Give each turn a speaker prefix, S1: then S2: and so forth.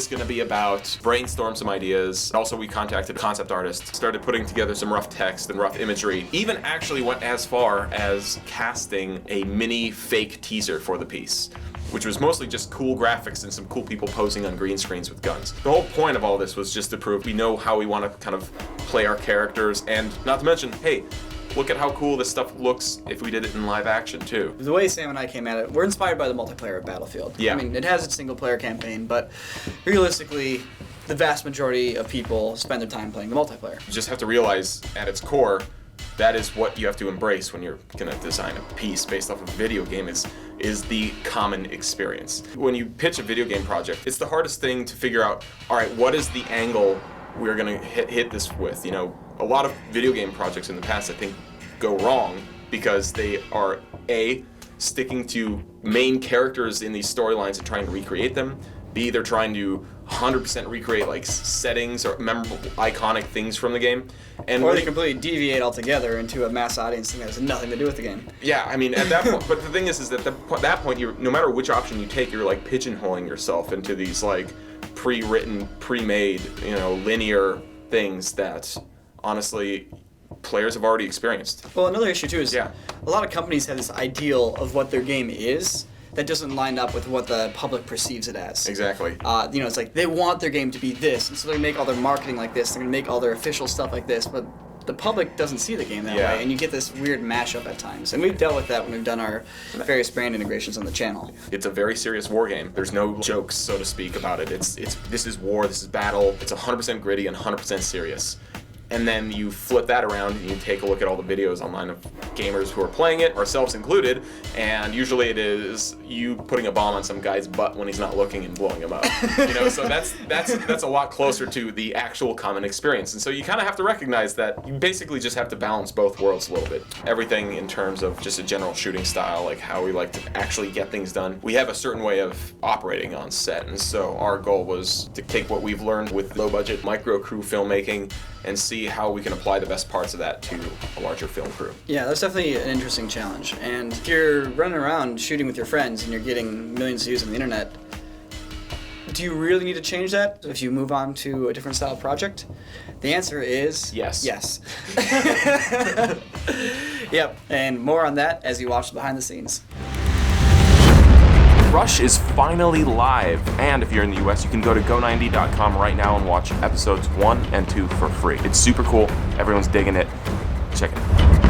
S1: this going to be about? Brainstorm some ideas. Also, we contacted concept artists, started putting together some rough text and rough imagery, even actually went as far as casting a mini fake teaser for the piece, which was mostly just cool graphics and some cool people posing on green screens with guns. The whole point of all this was just to prove we know how we want to kind of play our characters, and not to mention, hey, look at how cool this stuff looks if we did it in live action too.
S2: The way Sam and I came at it, we're inspired by the multiplayer of Battlefield.
S1: Yeah.
S2: I mean, it has its single player campaign, but realistically, the vast majority of people spend their time playing the multiplayer.
S1: You just have to realize at its core, that is what you have to embrace when you're gonna design a piece based off of a video game is the common experience. When you pitch a video game project, it's the hardest thing to figure out, all right, what is the angle we're gonna hit this with? You know, a lot of video game projects in the past, I think, go wrong because they are A, sticking to main characters in these storylines and trying to recreate them. B, they're trying to 100% recreate like settings or memorable, iconic things from the game. And
S2: Or
S1: really,
S2: they completely deviate altogether into a mass audience thing that has nothing to do with the game.
S1: yeah, I mean, at that point, but the thing is that at that point, no matter which option you take, you're like pigeonholing yourself into these like pre-written, pre-made, linear things that honestly players have already experienced.
S2: Well, another issue too is
S1: Yeah.
S2: a lot of companies have this ideal of what their game is that doesn't line up with what the public perceives it as.
S1: Exactly.
S2: It's like they want their game to be this, and so they make all their marketing like this. They're gonna make all their official stuff like this, but the public doesn't see the game that
S1: Yeah.
S2: way, and you get this weird mashup at times. And we've dealt with that when we've done our various brand integrations on the channel.
S1: It's a very serious war game. There's no jokes, so to speak, about it. This is war, this is battle. It's 100% gritty and 100% serious. And then you flip that around and you take a look at all the videos online of gamers who are playing it, ourselves included, and usually it is you putting a bomb on some guy's butt when he's not looking and blowing him up. So that's a lot closer to the actual common experience. And so you kind of have to recognize that you basically just have to balance both worlds a little bit. Everything in terms of just a general shooting style, like how we like to actually get things done. We have a certain way of operating on set, and so our goal was to take what we've learned with low budget micro crew filmmaking and see how we can apply the best parts of that to a larger film crew.
S2: Yeah, that's definitely an interesting challenge. And if you're running around shooting with your friends and you're getting millions of views on the internet, do you really need to change that if you move on to a different style project? The answer is
S1: yes.
S2: Yes. Yep, and more on that as you watch behind the scenes.
S1: Rush is finally live, and if you're in the US, you can go to go90.com right now and watch episodes 1 and 2 for free. It's super cool. Everyone's digging it. Check it out.